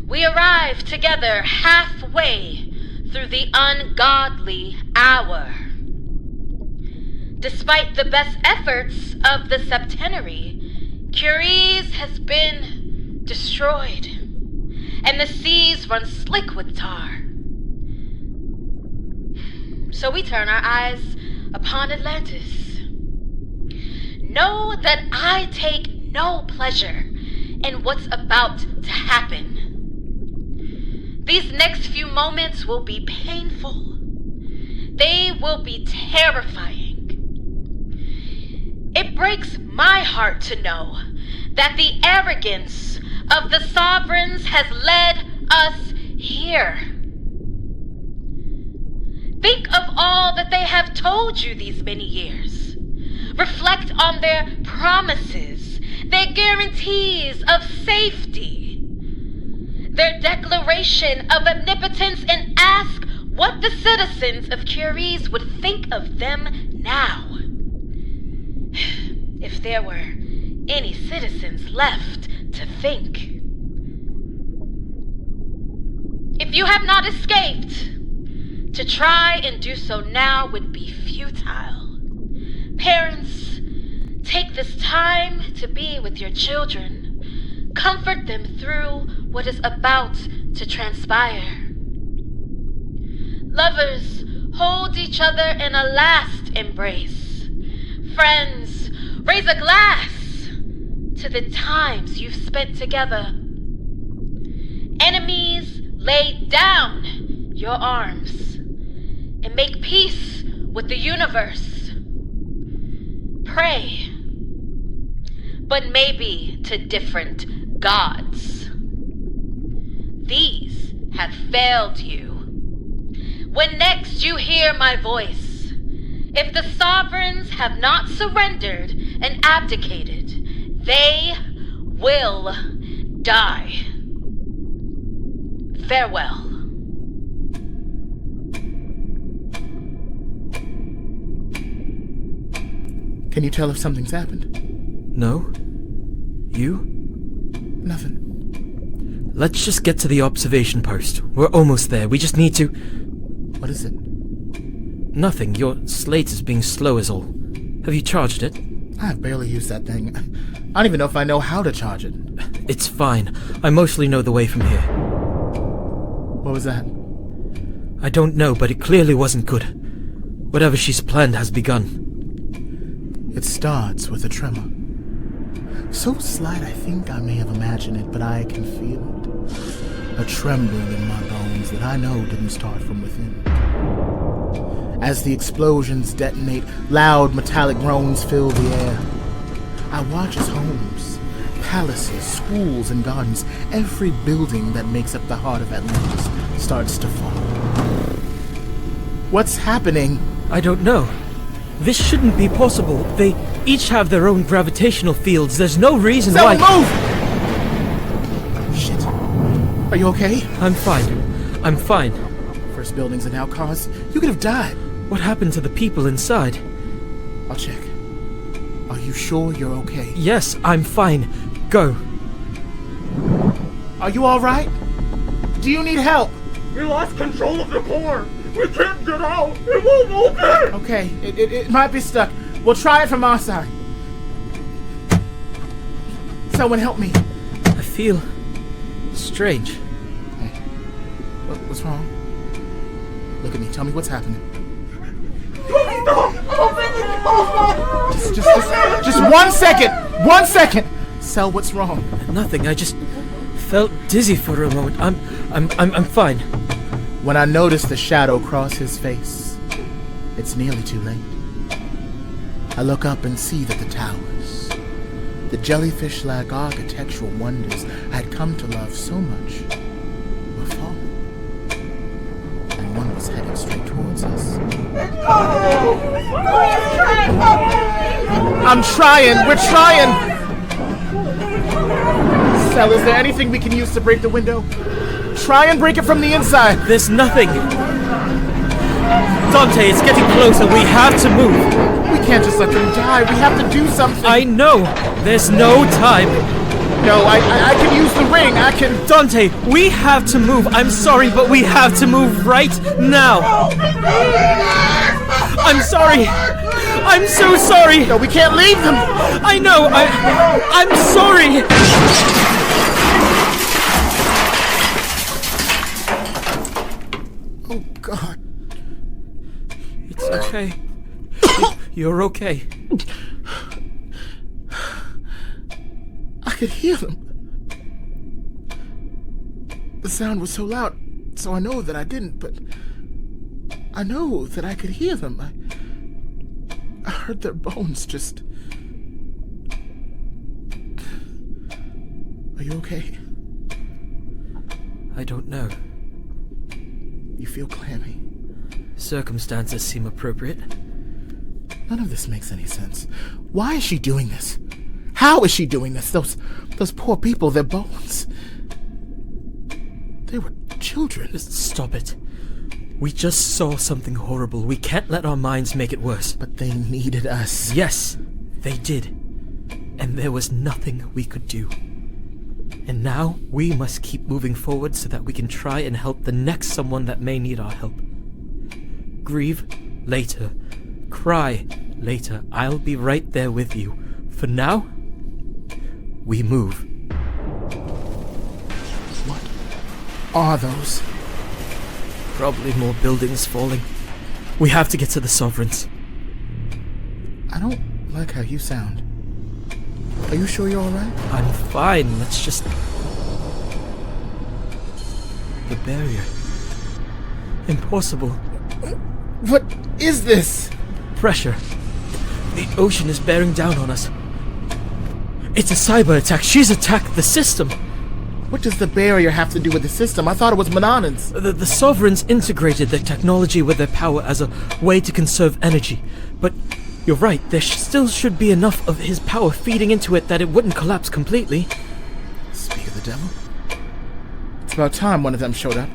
We arrive together halfway through the ungodly hour. Despite the best efforts of the septenary, Curies has been destroyed, and the seas run slick with tar. So we turn our eyes upon Atlantis. Know that I take no pleasure in what's about to happen. These next few moments will be painful. They will be terrifying. It breaks my heart to know that the arrogance of the Sovereigns has led us here. Think of all that they have told you these many years. Reflect on their promises, their guarantees of safety, their declaration of omnipotence, and ask what the citizens of Curies would think of them now. If there were any citizens left to think. If you have not escaped, to try and do so now would be futile. Parents, take this time to be with your children. Comfort them through what is about to transpire. Lovers, hold each other in a last embrace. Friends, raise a glass to the times you've spent together. Enemies, lay down your arms and make peace with the universe. Pray, but maybe to different gods. These have failed you. When next you hear my voice, if the Sovereigns have not surrendered and abdicated, they will die. Farewell. Can you tell if something's happened? No? You? Nothing. Let's just get to the observation post. We're almost there. We just need to... What is it? Nothing. Your slate is being slow is all. Have you charged it? I've barely used that thing. I don't even know if I know how to charge it. It's fine. I mostly know the way from here. What was that? I don't know, but it clearly wasn't good. Whatever she's planned has begun. It starts with a tremor. So slight I think I may have imagined it, but I can feel it. A trembling in my bones that I know didn't start from within. As the explosions detonate, loud metallic groans fill the air. I watch as homes, palaces, schools, and gardens, every building that makes up the heart of Atlantis, starts to fall. What's happening? I don't know. This shouldn't be possible. They each have their own gravitational fields. There's no reason why... Selwyn, move! Shit. Are you okay? I'm fine. I'm fine. First buildings and now cars. You could have died. What happened to the people inside? I'll check. Are you sure you're okay? Yes, I'm fine. Go. Are you all right? Do you need help? We lost control of the core. We can't get out. It won't open. Okay, it might be stuck. We'll try it from our side. Someone help me. I feel strange. Hey, what's wrong? Look at me. Tell me what's happening. Just 1 second. 1 second. Sel, what's wrong? Nothing. I just felt dizzy for a moment. I'm fine. When I noticed the shadow cross his face, it's nearly too late. I look up and see that the towers, the jellyfish-like architectural wonders I had come to love so much, were falling. And one was heading straight towards us. I'm trying! We're trying! Sel, is there anything we can use to break the window? Try and break it from the inside! There's nothing! Dante, it's getting closer. We have to move. We can't just let them die. We have to do something. I know. There's no time. No, I can use the ring. I can... Dante, we have to move. I'm sorry, but we have to move right now. I'm sorry. I'm so sorry. No, we can't leave them. I know. I'm sorry. Oh, God. It's okay. You're okay. I could hear them. The sound was so loud, so I know that I didn't, but I know that I could hear them. I heard their bones just... Are you okay? I don't know. You feel clammy. Circumstances seem appropriate. None of this makes any sense. Why is she doing this? How is she doing this? Those poor people, their bones. They were children. Just stop it. We just saw something horrible. We can't let our minds make it worse. But they needed us. Yes, they did. And there was nothing we could do. And now we must keep moving forward so that we can try and help the next someone that may need our help. Grieve later. Cry later. I'll be right there with you. For now, we move. What are those? Probably more buildings falling. We have to get to the Sovereigns. I don't like how you sound. Are you sure you're alright? I'm fine. Let's just... The barrier. Impossible. What is this? Pressure. The ocean is bearing down on us. It's a cyber attack. She's attacked the system. What does the barrier have to do with the system? I thought it was Mananan's. The Sovereigns integrated their technology with their power as a way to conserve energy. But you're right, there still should be enough of his power feeding into it that it wouldn't collapse completely. Speak of the devil. It's about time one of them showed up.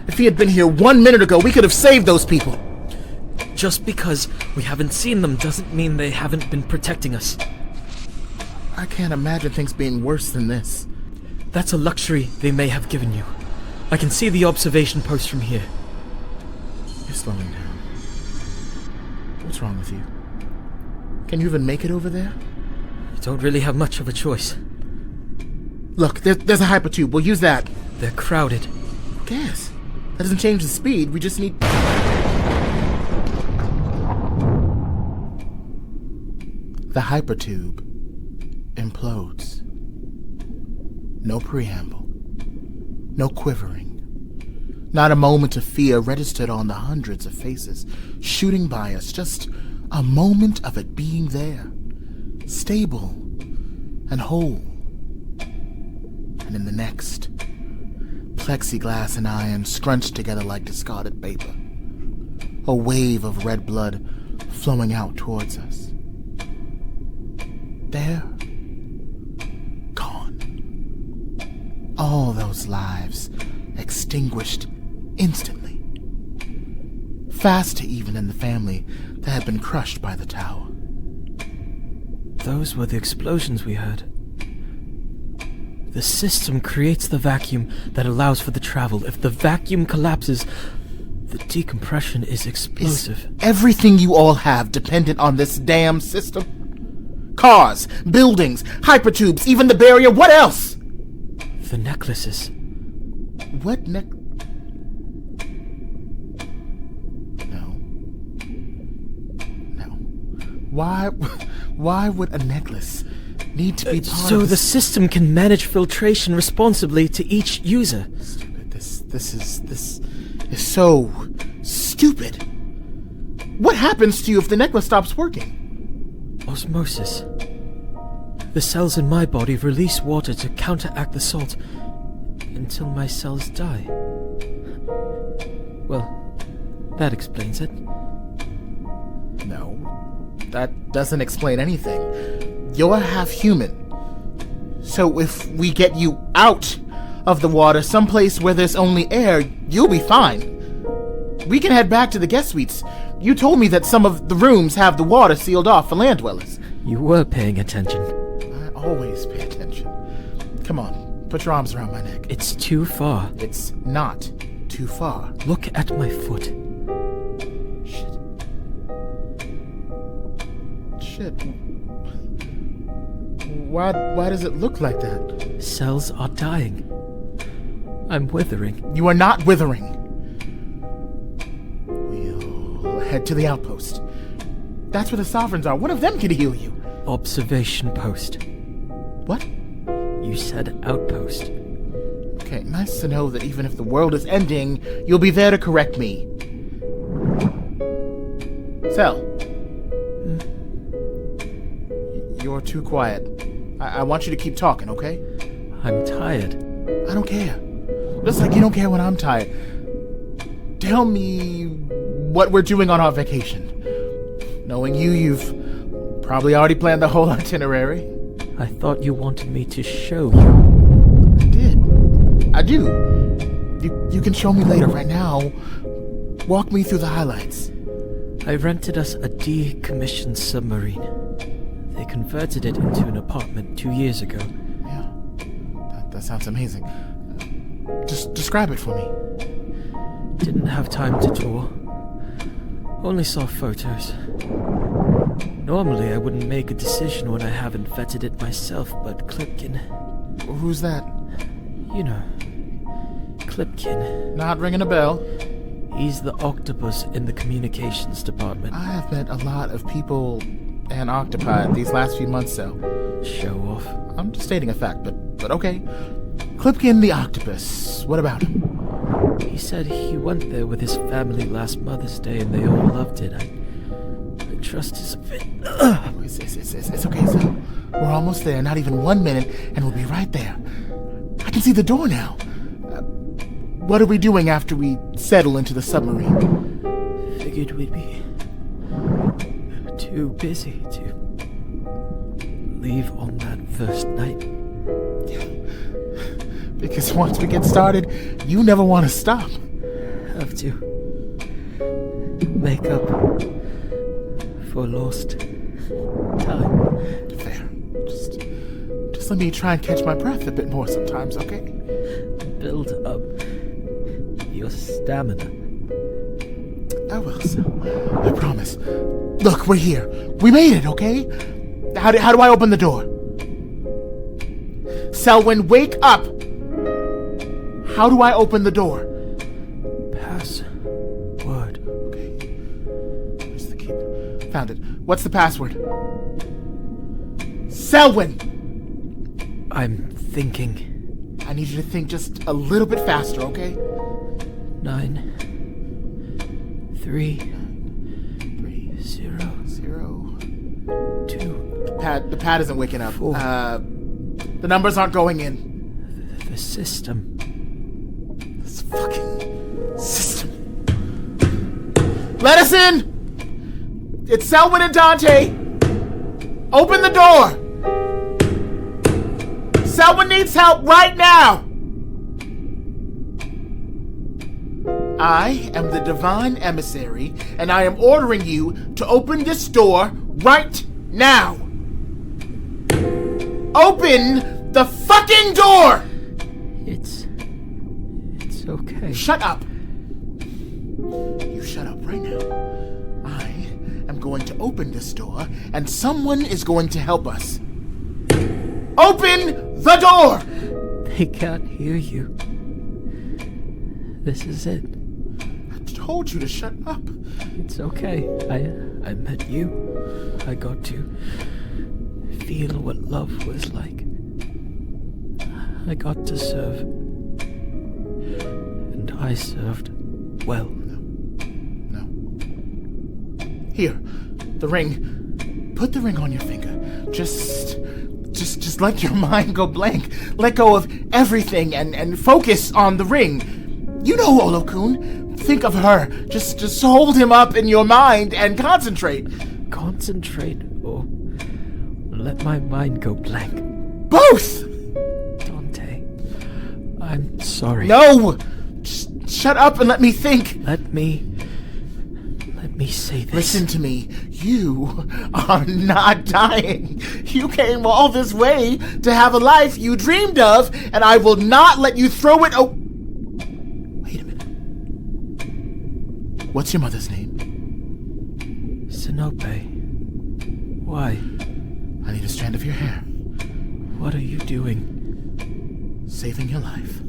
If he had been here 1 minute ago, we could have saved those people. Just because we haven't seen them doesn't mean they haven't been protecting us. I can't imagine things being worse than this. That's a luxury they may have given you. I can see the observation post from here. You're slowing down. What's wrong with you? Can you even make it over there? You don't really have much of a choice. Look, there's a hypertube. We'll use that. They're crowded. Who cares? That doesn't change the speed. We just need... The hypertube implodes. No preamble. No quivering. Not a moment of fear registered on the hundreds of faces shooting by us. Just a moment of it being there. Stable and whole. And in the next, plexiglass and iron scrunched together like discarded paper. A wave of red blood flowing out towards us. There. Gone. All those lives extinguished instantly. Faster even than the family that had been crushed by the tower. Those were the explosions we heard. The system creates the vacuum that allows for the travel. If the vacuum collapses, the decompression is explosive. Is everything you all have dependent on this damn system? Cars, buildings, hypertubes, even the barrier, what else? The necklaces. What No. Why would a necklace need to be part so of the system can manage filtration responsibly to each user. Stupid. This is so stupid. What happens to you if the necklace stops working? Osmosis. The cells in my body release water to counteract the salt until my cells die. Well, that explains it. No, that doesn't explain anything. You're half human. So if we get you out of the water, someplace where there's only air, you'll be fine. We can head back to the guest suites. You told me that some of the rooms have the water sealed off for land dwellers. You were paying attention. I always pay attention. Come on, put your arms around my neck. It's too far. It's not too far. Look at my foot. Shit. Why does it look like that? Cells are dying. I'm withering. You are not withering. We'll head to the outpost. That's where the sovereigns are. One of them can heal you. Observation post. What? You said outpost. Okay, nice to know that even if the world is ending, you'll be there to correct me. Sel. You're too quiet. I want you to keep talking, okay? I'm tired. I don't care. Just like you don't care when I'm tired. Tell me what we're doing on our vacation. Knowing you've probably already planned the whole itinerary. I thought you wanted me to show you. I did. I do. You can show me later. Right now, walk me through the highlights. I rented us a decommissioned submarine. They converted it into an apartment 2 years ago. Yeah, that sounds amazing. Just describe it for me. Didn't have time to tour. Only saw photos. Normally I wouldn't make a decision when I haven't vetted it myself, but Klipkin... Who's that? You know. Klipkin. Not ringing a bell. He's the octopus in the communications department. I have met a lot of people and octopi these last few months, so... Show off. I'm just stating a fact, but okay. Klipkin the octopus. What about him? He said he went there with his family last Mother's Day and they all loved it. I trust is a bit... It's okay, Sal. We're almost there. Not even 1 minute, and we'll be right there. I can see the door now. What are we doing after we settle into the submarine? Figured we'd be too busy to leave on that first night. Yeah. Because once we get started, you never want to stop. Have to make up for lost time. Fair. Just let me try and catch my breath a bit more sometimes, okay? Build up your stamina. I will, so. I promise. Look, we're here. We made it, okay? How do I open the door? Selwyn, wake up! How do I open the door? Password. Okay. Where's the key? Found it. What's the password? Selwyn! I'm thinking. I need you to think just a little bit faster, okay? 9 3 0 2. The pad isn't waking up. 4. The numbers aren't going in. The system. This fucking system. Let us in! It's Selwyn and Dante! Open the door! Selwyn needs help right now! I am the divine emissary, and I am ordering you to open this door right now! Open the fucking door! It's okay. Shut up! You shut up right now. I am going to open this door, and someone is going to help us. Open the door! They can't hear you. This is it. I told you to shut up. It's okay. I met you. I got to feel what love was like. I got to serve. And I served well. No. Here, the ring. Put the ring on your finger. Just let your mind go blank. Let go of everything and focus on the ring. You know Olo-kun. Think of her. Just hold him up in your mind and concentrate. Concentrate or let my mind go blank? Both! Dante, I'm sorry. No! Just shut up and let me think. Let me say this. Listen to me. You are not dying. You came all this way to have a life you dreamed of, and I will not let you throw it away. Wait a minute. What's your mother's name? Sinope. Why? I need a strand of your hair. What are you doing? Saving your life.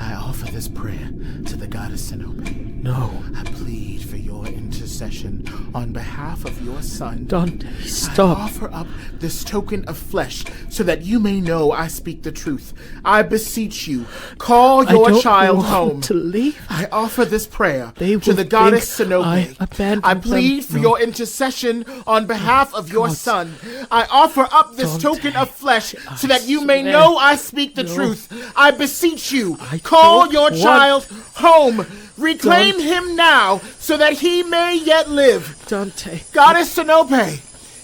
I offer this prayer to the goddess Sinope. No. I plead for your intercession on behalf of your son. Dante, stop. I offer up this token of flesh so that you may know I speak the truth. I beseech you, call your child home. To leave. I offer this prayer They to will the goddess think Sinope. I plead for your intercession on behalf of your son. I offer up this token of flesh so that you may know I speak the truth. I beseech you, call your child home. Reclaim him now so that he may yet live. Dante. Goddess Sinope,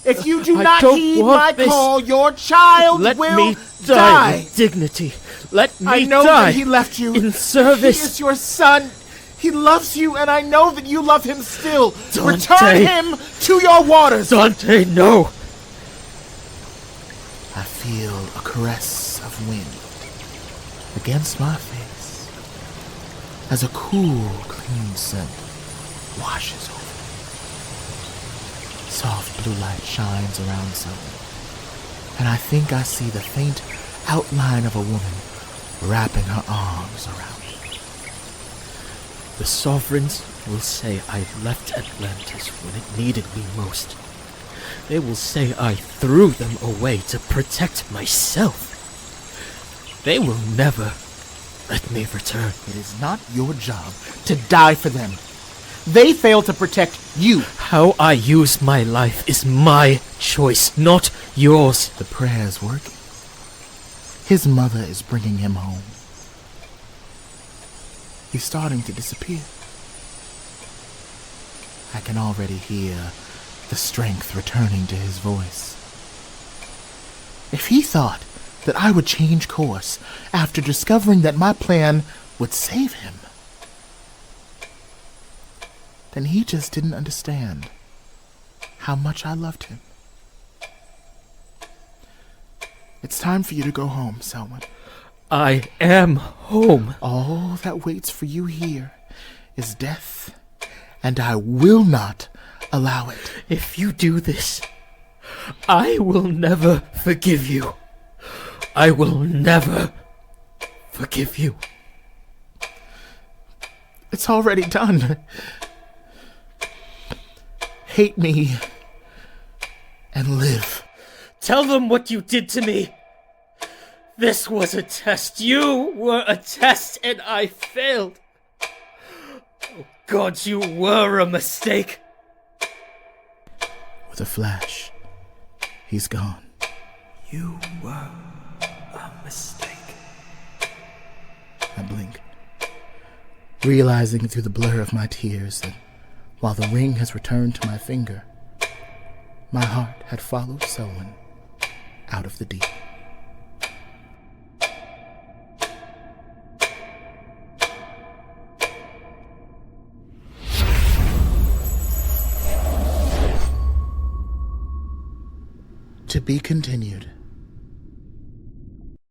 if you do not heed my call, your child Let will me die with dignity. Let me I know die that he left you. in service. He is your son. He loves you, and I know that you love him still. Dante. Return him to your waters. Dante, no. I feel a caress of wind against my face as a cool, clean scent washes over me. Soft blue light shines around Selwyn, and I think I see the faint outline of a woman wrapping her arms around me. The sovereigns will say I left Atlantis when it needed me most. They will say I threw them away to protect myself. They will never let me return. It is not your job to die for them. They failed to protect you. How I use my life is my choice, not yours. The prayer's working. His mother is bringing him home. He's starting to disappear. I can already hear the strength returning to his voice. If he thought that I would change course after discovering that my plan would save him, then he just didn't understand how much I loved him. It's time for you to go home, Selwyn. I am home. All that waits for you here is death, and I will not allow it. If you do this, I will never forgive you. I will never forgive you. It's already done. Hate me and live. Tell them what you did to me. This was a test. You were a test, and I failed. Oh God, you were a mistake. With a flash, he's gone. You were a mistake. I blink, realizing through the blur of my tears that while the ring has returned to my finger, my heart had followed Selwyn out of the deep. To be continued.